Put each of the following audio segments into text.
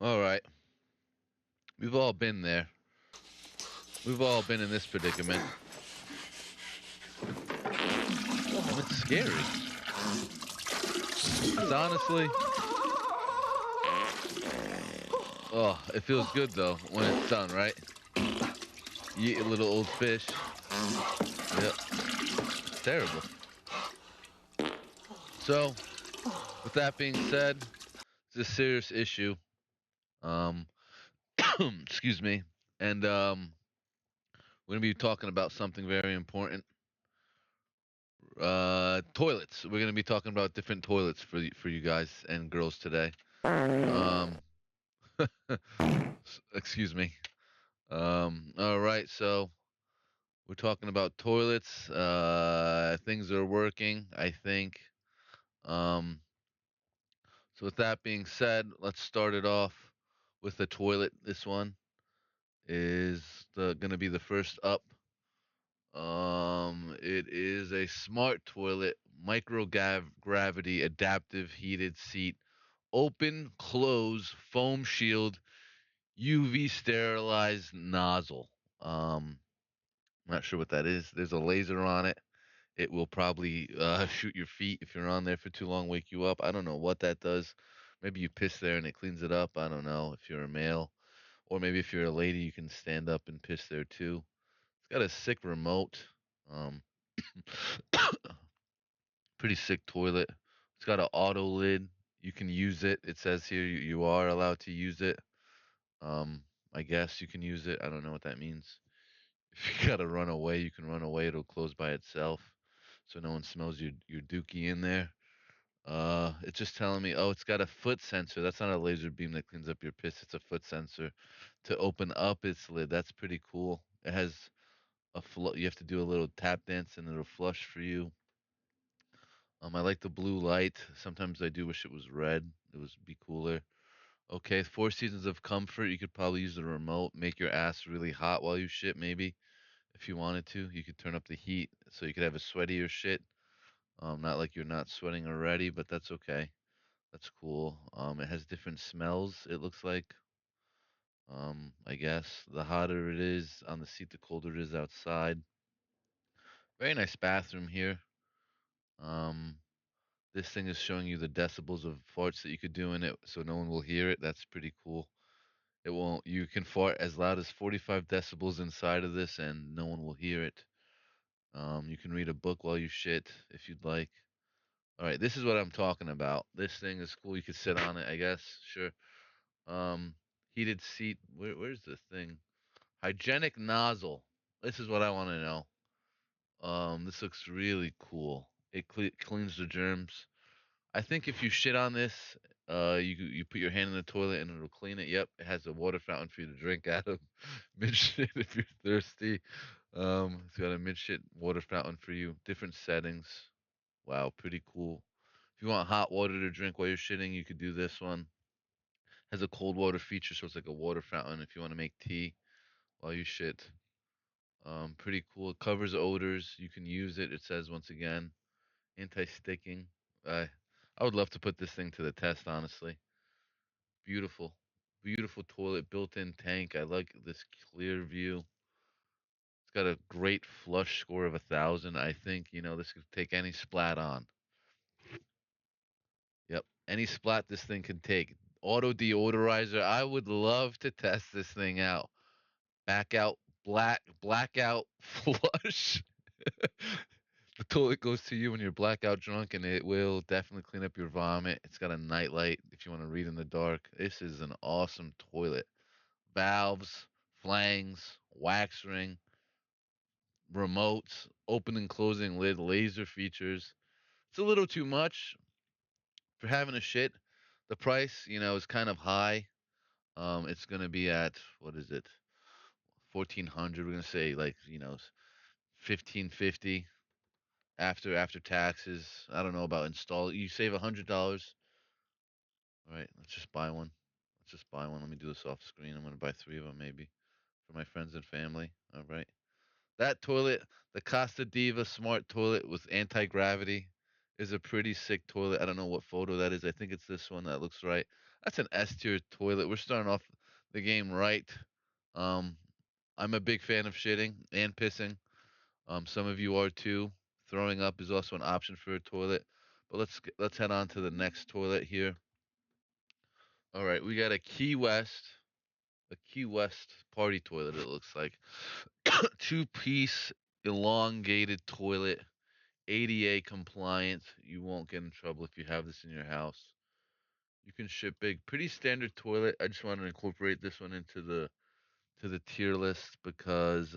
All right. We've all been there. We've all been in this predicament. And it's scary. It's honestly, oh, it feels good though when it's done, right? You eat a little old fish. Yep. It's terrible. So, with that being said, it's a serious issue. Um, excuse me. And we're gonna be talking about something very important. Toilets. We're gonna be talking about different toilets for you guys and girls today. Um, excuse me. All right. So we're talking about toilets. Things are working, I think. Um, so with that being said, let's start it off with the toilet. This one is the gonna be the first up. It is a smart toilet, gravity adaptive heated seat, open, close, foam shield, UV sterilized nozzle. I'm not sure what that is. There's a laser on it. It will probably shoot your feet if you're on there for too long, wake you up. I don't know what that does. Maybe you piss there and it cleans it up. I don't know if you're a male. Or maybe if you're a lady, you can stand up and piss there too. It's got a sick remote. Um, pretty sick toilet. It's got an auto lid. You can use it. It says here you are allowed to use it. Um, I guess you can use it. I don't know what that means. If you gotta run away, you can run away. It'll close by itself, so no one smells your dookie in there. It's just telling me, oh, it's got a foot sensor. That's not a laser beam that cleans up your piss. It's a foot sensor to open up its lid. That's pretty cool. It has you have to do a little tap dance and it'll flush for you. I like the blue light. Sometimes I do wish it was red. It would be cooler. Okay, four seasons of comfort. You could probably use the remote, make your ass really hot while you shit, maybe if you wanted to. You could turn up the heat so you could have a sweatier shit. Not like you're not sweating already, but that's okay. That's cool. It has different smells. It looks like. I guess the hotter it is on the seat, the colder it is outside. Very nice bathroom here. Um, this thing is showing you the decibels of farts that you could do in it, so no one will hear it. That's pretty cool. It won't. You can fart as loud as 45 decibels inside of this, and no one will hear it. You can read a book while you shit if you'd like. All right, this is what I'm talking about. This thing is cool. You could sit on it, I guess. Sure. Um, heated seat. Where's the thing? Hygienic nozzle. This is what I want to know. This looks really cool. It cleans the germs. I think if you shit on this, you put your hand in the toilet and it'll clean it. Yep, it has a water fountain for you to drink out of mid shit if you're thirsty. It's got a mid shit water fountain for you. Different settings. Wow, pretty cool. If you want hot water to drink while you're shitting, you could do this one. Has a cold water feature, so it's like a water fountain if you want to make tea while you shit. Pretty cool. It covers odors. You can use it. It says once again, anti-sticking. I would love to put this thing to the test, honestly. Beautiful, beautiful toilet, built-in tank. I like this clear view. It's got a great flush score of 1,000. I think this could take any splat on. Yep, any splat this thing can take. Auto deodorizer. I would love to test this thing out. Back out, blackout flush. The toilet goes to you when you're blackout drunk, and it will definitely clean up your vomit. It's got a nightlight if you want to read in the dark. This is an awesome toilet. Valves, flangs, wax ring, remotes, open and closing lid, laser features. It's a little too much for having a shit. The price, is kind of high. It's gonna be at what is it? 1,400. We're gonna say like 1,550 after taxes. I don't know about install. You save $100. All right, let's just buy one. Let's just buy one. Let me do this off screen. I'm gonna buy three of them maybe for my friends and family. All right. That toilet, the Costa Diva Smart Toilet with anti-gravity, is a pretty sick toilet. I don't know what photo that is. I think it's this one that looks right. That's an S tier toilet. We're starting off the game right. Um, I'm a big fan of shitting and pissing. Some of you are too. Throwing up is also an option for a toilet. But let's head on to the next toilet here. All right, we got a Key West party toilet. It looks like two-piece elongated toilet, ADA compliant. You won't get in trouble if you have this in your house. You can ship big. Pretty standard toilet. I just wanted to incorporate this one into the tier list because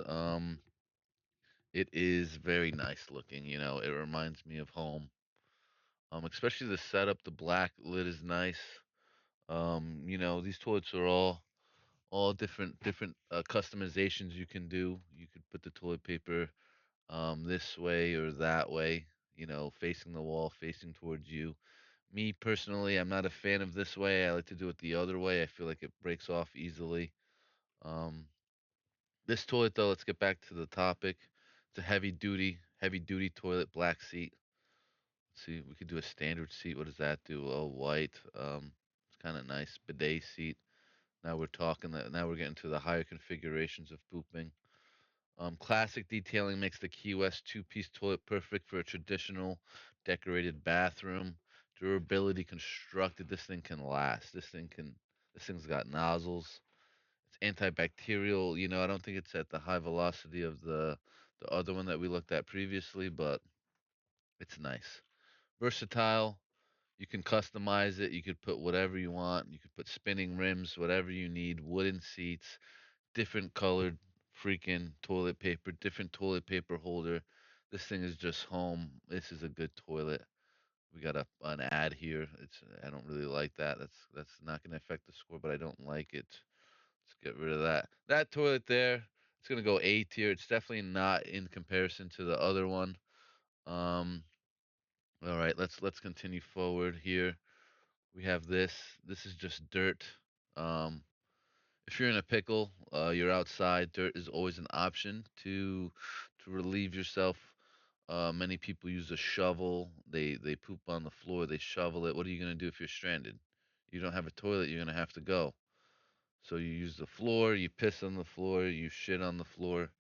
it is very nice looking. It reminds me of home. Especially the setup. The black lid is nice. These toilets are all different customizations you can do. You could put the toilet paper this way or that way. Facing the wall, facing towards you. Me personally, I'm not a fan of this way. I like to do it the other way. I feel like it breaks off easily. Um, this toilet though, let's get back to the topic. It's a heavy duty toilet, black seat. Let's see, we could do a standard seat. What does that do? Oh, white. It's kind of nice. Bidet seat. Now we're talking that. Now we're getting to the higher configurations of pooping. Classic detailing makes the Key West two-piece toilet perfect for a traditional decorated bathroom. Durability constructed. This thing can last. This thing's got nozzles. It's antibacterial. I don't think it's at the high velocity of the other one that we looked at previously, but it's nice. Versatile. You can customize it. You could put whatever you want. You could put spinning rims, whatever you need, wooden seats, different colored freaking toilet paper, different toilet paper holder. This thing is just home. This is a good toilet. We got an ad here. I don't really like that. That's not going to affect the score, but I don't like it. Let's get rid of that. That toilet there, it's going to go A tier. It's definitely not in comparison to the other one. Um all right, let's continue forward here. We have this. This is just dirt. Um if you're in a pickle, you're outside, dirt is always an option to relieve yourself. Many people use a shovel. They poop on the floor. They shovel it. What are you gonna do if you're stranded? You don't have a toilet. You're gonna have to go. So you use the floor. You piss on the floor. You shit on the floor.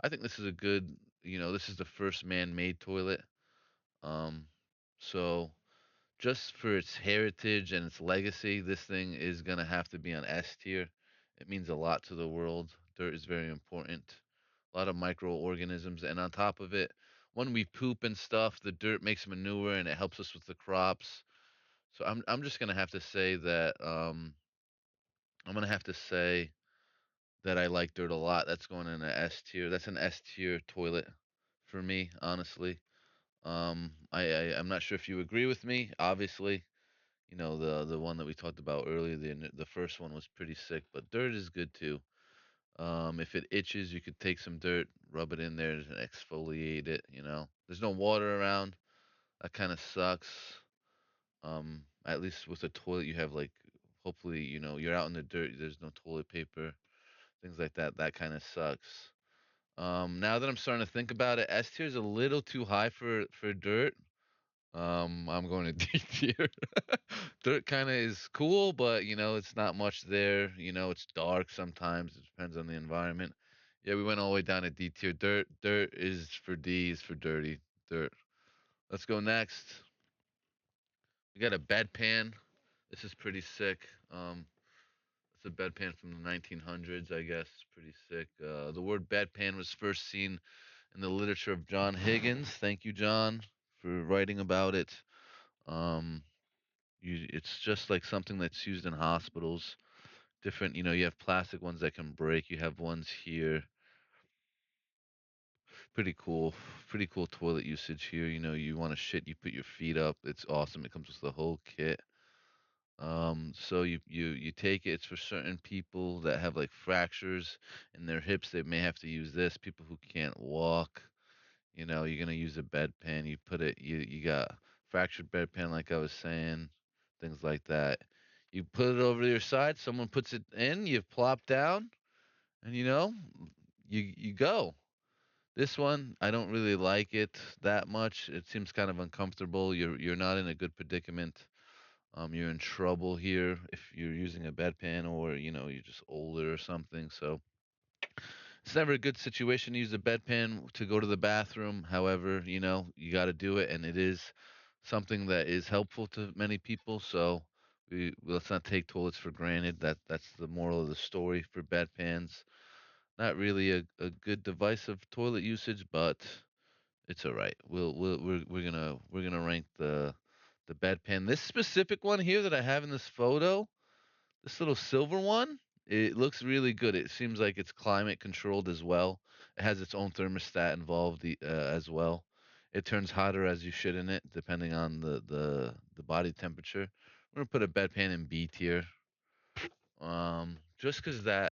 I think this is a good. This is the first man-made toilet. Um, so just for its heritage and its legacy, this thing is gonna have to be on S tier. It means a lot to the world. Dirt is very important. A lot of microorganisms, and on top of it, when we poop and stuff, the dirt makes manure and it helps us with the crops. So I'm just gonna have to say that I'm gonna have to say that I like dirt a lot. That's going in an S tier. That's an S tier toilet for me, honestly. I'm not sure if you agree with me. Obviously, the one that we talked about earlier, the first one was pretty sick, but dirt is good too. If it itches, you could take some dirt, rub it in there, and exfoliate it. There's no water around. That kind of sucks. At least with a toilet, you have like, hopefully, you're out in the dirt. There's no toilet paper, things like that. That kind of sucks. Now that I'm starting to think about it, S tier is a little too high for dirt. I'm going to D tier. Dirt kind of is cool, but it's not much there. It's dark sometimes. It depends on the environment. Yeah, we went all the way down to D tier. Dirt is for D, is for dirty. Dirt. Let's go next. We got a bedpan. This is pretty sick. It's a bedpan from the 1900s, I guess. Pretty sick. The word bedpan was first seen in the literature of John Higgins. Thank you, John, for writing about it. Um, it's just like something that's used in hospitals. Different, you have plastic ones that can break. You have ones here. Pretty cool. Pretty cool toilet usage here. You want to shit, you put your feet up. It's awesome. It comes with the whole kit. So you take it. It's for certain people that have like fractures in their hips. They may have to use this. People who can't walk. You're gonna use a bedpan. You put it. You got fractured bedpan, like I was saying, things like that. You put it over to your side. Someone puts it in. You plop down, and you go. This one, I don't really like it that much. It seems kind of uncomfortable. You're not in a good predicament. You're in trouble here if you're using a bedpan or you're just older or something. So it's never a good situation to use a bedpan to go to the bathroom. However, you got to do it, and it is something that is helpful to many people. So let's not take toilets for granted. That's the moral of the story for bedpans. Not really a good device of toilet usage, but it's all right. We're gonna rank the bedpan. This specific one here that I have in this photo, this little silver one, it looks really good. It seems like it's climate controlled as well. It has its own thermostat involved as well. It turns hotter as you shit in it, depending on the body temperature. We're gonna put a bedpan in B tier. Just 'cause that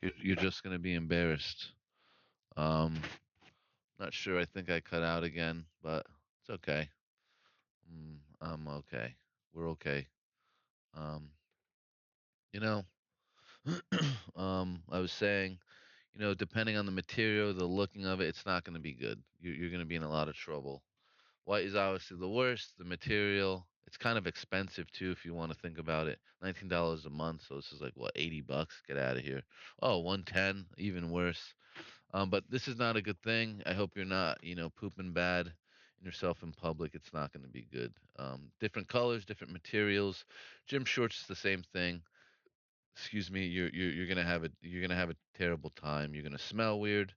you're just gonna be embarrassed. Um, Not sure. I think I cut out again, but it's okay. I'm okay. We're okay. Um, you know, I was saying, depending on the material, the looking of it, it's not going to be good. You're going to be in a lot of trouble. White is obviously the worst. The material, it's kind of expensive too, if you want to think about it. $19 a month, so this is like what, $80? Get out of here. Oh, 110, even worse. But this is not a good thing. I hope you're not, pooping bad in yourself in public. It's not going to be good. Different colors, different materials. Gym shorts is the same thing. Excuse me. You're gonna have a terrible time. You're gonna smell weird.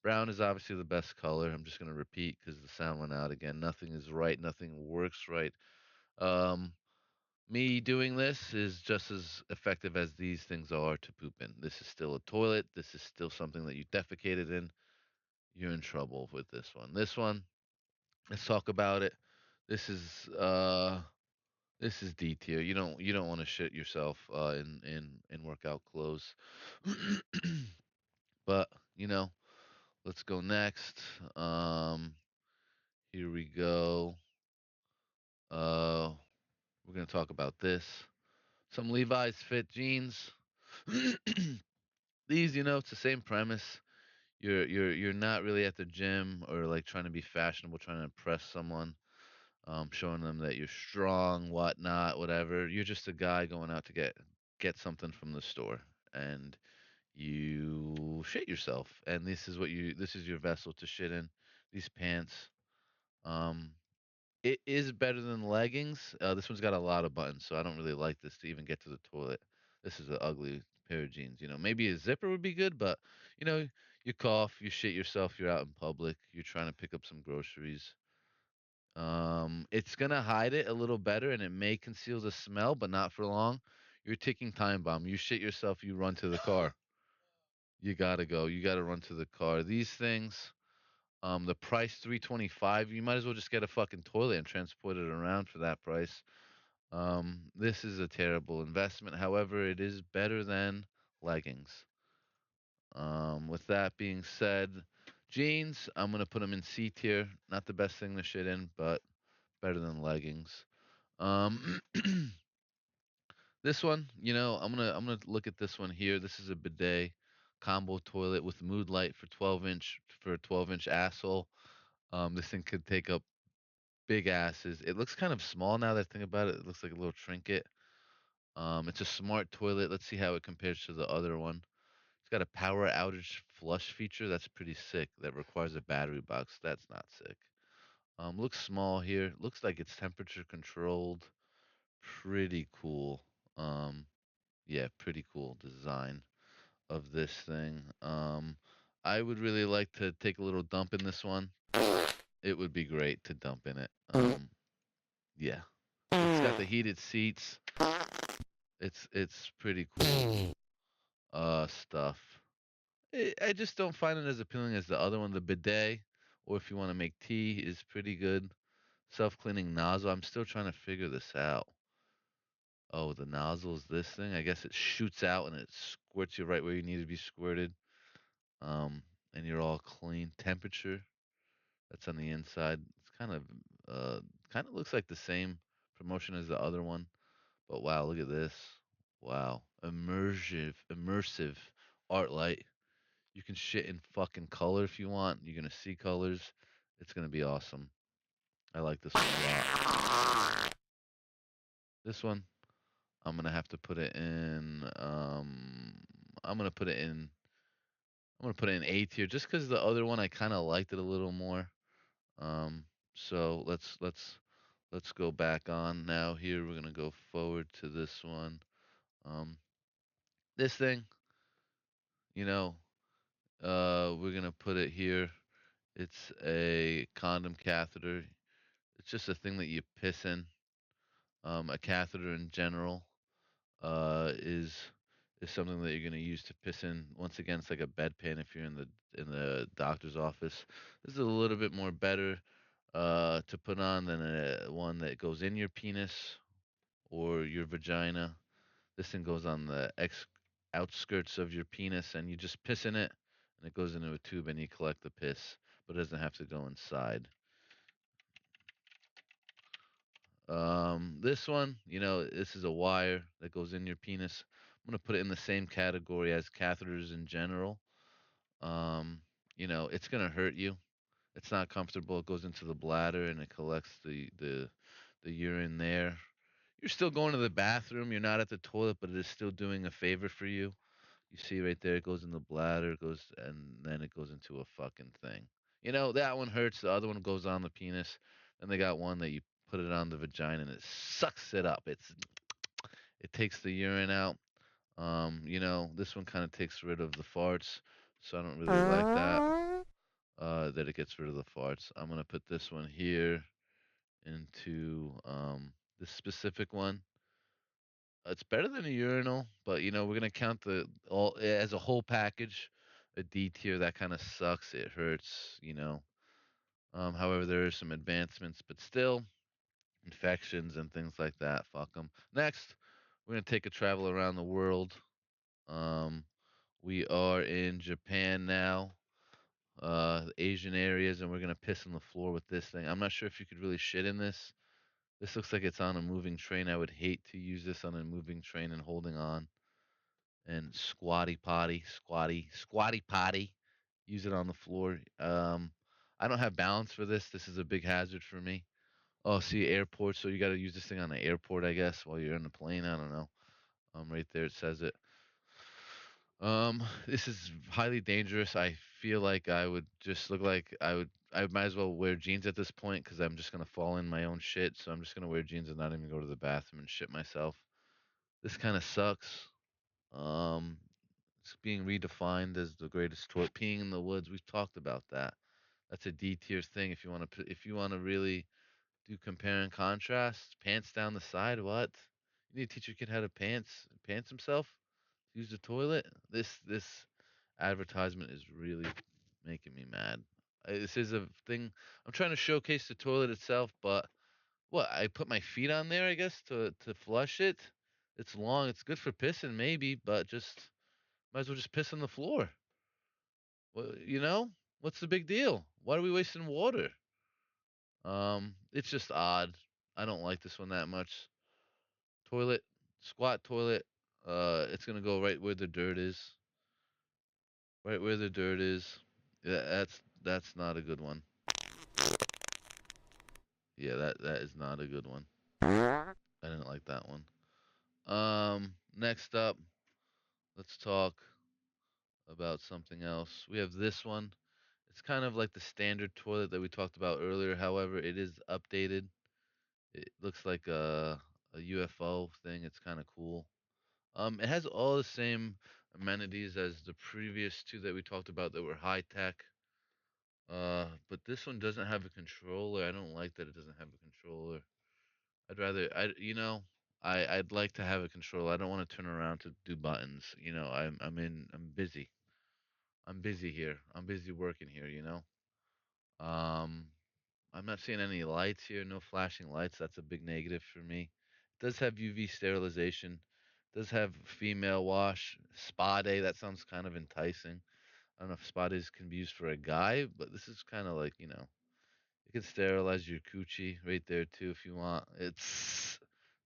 Brown is obviously the best color. I'm just gonna repeat because the sound went out again. Nothing is right. Nothing works right. Um, Me doing this is just as effective as these things are to poop in. This is still a toilet. This is still something that you defecated in. You're in trouble with this one. This one, let's talk about it. This is uh this is D tier. You don't want to shit yourself in workout clothes. But, you know, let's go next. Here we go. Uh we're going to talk about this. Some Levi's fit jeans. These, it's the same premise. You're not really at the gym or like trying to be fashionable, trying to impress someone, showing them that you're strong, whatnot, whatever. You're just a guy going out to get something from the store, and you shit yourself, and this is your vessel to shit in. These pants. Um, it is better than leggings. This one's got a lot of buttons, so I don't really like this to even get to the toilet. This is an ugly pair of jeans. Maybe a zipper would be good, but you know, you cough, you shit yourself, you're out in public, you're trying to pick up some groceries. It's gonna hide it a little better, and it may conceal the smell, but not for long. You're ticking time bomb. You shit yourself, you run to the car. You gotta go. You gotta run to the car. These things, the price 325. You might as well just get a fucking toilet and transport it around for that price. This is a terrible investment. However, it is better than leggings. With that being said, jeans, I'm gonna put them in C tier. Not the best thing to shit in, but better than leggings. Um, this one, I'm gonna look at this one here. This is a bidet combo toilet with mood light for 12-inch asshole. This thing could take up big asses. It looks kind of small now that I think about it. It looks like a little trinket. It's a smart toilet. Let's see how it compares to the other one. It's got a power outage flush feature. That's pretty sick. That requires a battery box. That's not sick. Looks small here. Looks like it's temperature controlled. Pretty cool. Um, yeah, pretty cool design of this thing. I would really like to take a little dump in this one. It would be great to dump in it. Yeah. It's got the heated seats. It's pretty cool stuff. I just don't find it as appealing as the other one. The bidet, or if you want to make tea, is pretty good. Self-cleaning nozzle. I'm still trying to figure this out. Oh, the nozzle is this thing. I guess it shoots out and it squirts you right where you need to be squirted. Um, and you're all clean. Temperature. That's on the inside. It's uh kind of looks like the same promotion as the other one. But wow, look at this. Wow. Immersive art light. You can shit in fucking color if you want. You're gonna see colors. It's gonna be awesome. I like this one a lot. This one, I'm gonna have to put it in. I'm gonna put it in. I'm gonna put it in A tier just because the other one I kind of liked it a little more. Um, so let's go back on now. Here we're gonna go forward to this one. Um, this thing, you know, we're gonna put it here. It's a condom catheter. It's just a thing that you piss in. A catheter in general is something that you're going to use to piss in. Once again, it's like a bedpan if you're in the doctor's office. This is a little bit more better to put on than one that goes in your penis or your vagina. This thing goes on the outskirts of your penis, and you just piss in it, and it goes into a tube, and you collect the piss, but it doesn't have to go inside. This one, this is a wire that goes in your penis. I'm gonna put it in the same category as catheters in general. Um, it's gonna hurt you. It's not comfortable. It goes into the bladder and it collects the urine there. You're still going to the bathroom. You're not at the toilet, but it is still doing a favor for you. You see right there, it goes in the bladder, it goes, and then it goes into a fucking thing. That one hurts. The other one goes on the penis. Then they got one that you put it on the vagina and it sucks it up. It takes the urine out. This one kind of takes rid of the farts, so I don't really like that. That it gets rid of the farts. I'm gonna put this one here into this specific one. It's better than a urinal, but we're gonna count the all as a whole package. A D tier that kind of sucks. It hurts. However, there are some advancements, but still infections and things like that. Fuck them. Next, we're gonna take a travel around the world. Um, we are in Japan now, Asian areas, and we're gonna piss on the floor with this thing. I'm not sure if you could really shit in this. This looks like it's on a moving train. I would hate to use this on a moving train and holding on. and squatty potty. Use it on the floor. I don't have balance for this. This is a big hazard for me. Oh, see, airport. So you got to use this thing on the airport, I guess, while you're in the plane. I don't know. Right there it says it. This is highly dangerous. I feel like I would just look like I would. I might as well wear jeans at this point because I'm just gonna fall in my own shit. So I'm just gonna wear jeans and not even go to the bathroom and shit myself. This kind of sucks. Um, it's being redefined as the greatest toilet. Peeing in the woods. We've talked about that. That's a D tier thing. If you want to really do compare and contrast, pants down the side. What? You need to teach your kid how to pants himself. Use the toilet. This advertisement is really making me mad. This is a thing. I'm trying to showcase the toilet itself, but what? I put my feet on there, I guess, to flush it. It's long. It's good for pissing, maybe, but just might as well just piss on the floor. Well, what's the big deal? Why are we wasting water? It's just odd. I don't like this one that much. Toilet, squat toilet. It's gonna go right where the dirt is. Right where the dirt is. Yeah, that's not a good one. Yeah, that is not a good one. I didn't like that one. Next up, let's talk about something else. We have this one. It's kind of like the standard toilet that we talked about earlier. However, it is updated. It looks like a UFO thing. It's kind of cool. It has all the same amenities as the previous two that we talked about that were high tech. But this one doesn't have a controller. I don't like that it doesn't have a controller. I'd rather I'd like to have a controller. I don't want to turn around to do buttons. I'm busy. I'm busy here. I'm busy working here, Um I'm not seeing any lights here, no flashing lights. That's a big negative for me. It does have UV sterilization. Does have female wash, spa day. That sounds kind of enticing. I don't know if spa days can be used for a guy, but this is kind of like, you can sterilize your coochie right there too if you want. It's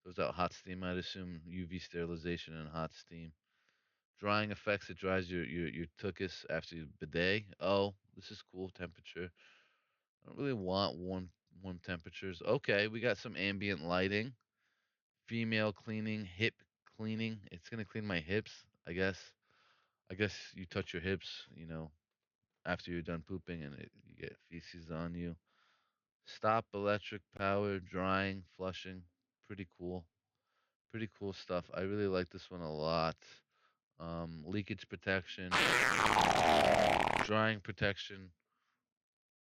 goes out hot steam, I'd assume UV sterilization and hot steam. Drying effects, it dries your tuchus after your bidet. Oh, this is cool temperature. I don't really want warm temperatures. Okay, we got some ambient lighting. Female cleaning, hip cleaning. It's gonna clean my hips, I guess. I guess you touch your hips, after you're done pooping and you get feces on you. Stop electric power, drying, flushing. Pretty cool. Pretty cool stuff. I really like this one a lot. Leakage protection, drying protection,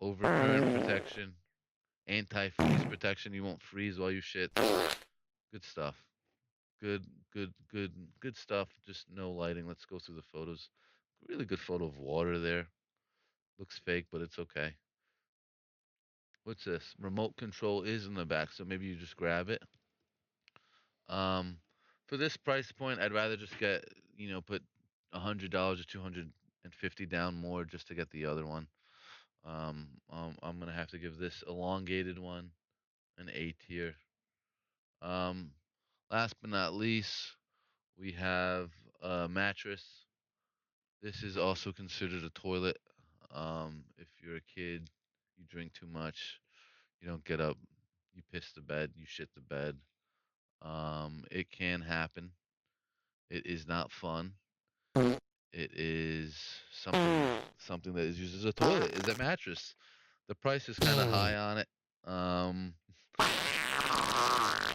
overcurrent protection, anti-freeze protection. You won't freeze while you shit. Good stuff. Good, good stuff. Just no lighting. Let's go through the photos. Really good photo of water there. Looks fake, but it's okay. What's this? Remote control is in the back, so maybe you just grab it. Um, for this price point, I'd rather just put $100 or 250 down more just to get the other one. I'm gonna have to give this elongated one an A tier. Um, last but not least, we have a mattress. This is also considered a toilet. If you're a kid, you drink too much, you don't get up, you piss the bed, you shit the bed. It can happen. It is not fun. It is something that is used as a toilet, is a mattress. The price is kind of high on it. Um,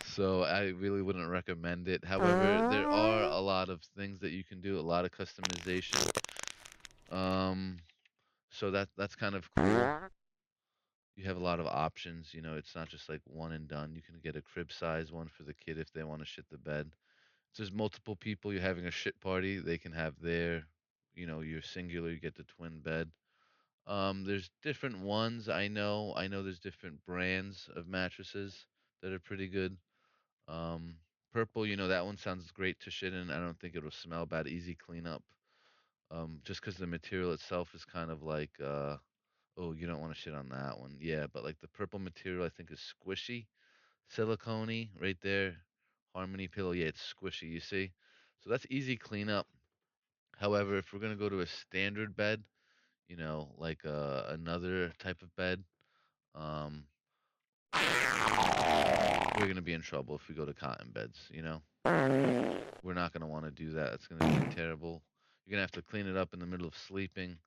so I really wouldn't recommend it. However, there are a lot of things that you can do, a lot of customization. Um, so that's kind of cool. You have a lot of options. It's not just like one and done. You can get a crib size one for the kid if they want to shit the bed. If there's multiple people, you're having a shit party, they can have you're singular, you get the twin bed. There's different ones. I know there's different brands of mattresses that are pretty good. Um, Purple, that one sounds great to shit in. I don't think it'll smell bad. Easy cleanup. Just because the material itself is kind of like, oh, you don't want to shit on that one. Yeah, but like the purple material, I think is squishy, silicone right there. Harmony pillow, yeah, it's squishy. You see, so that's easy cleanup. However, if we're gonna go to a standard bed, like another type of bed, um, we're gonna be in trouble if we go to cotton beds. We're not gonna want to do that. It's gonna be terrible. You're gonna have to clean it up in the middle of sleeping.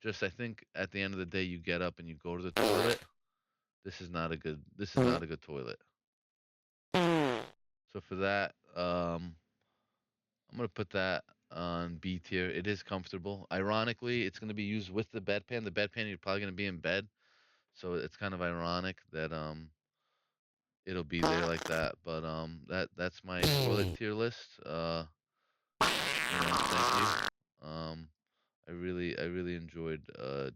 Just I think at the end of the day, you get up and you go to the toilet. This is not a good toilet. So for that, I'm gonna put that on B tier. It is comfortable. Ironically, it's gonna be used with the bedpan. The bedpan you're probably gonna be in bed, so it's kind of ironic that it'll be there like that. But that's my toilet tier list. Thank you. I really enjoyed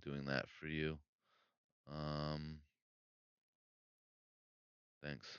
doing that for you. Um, thanks.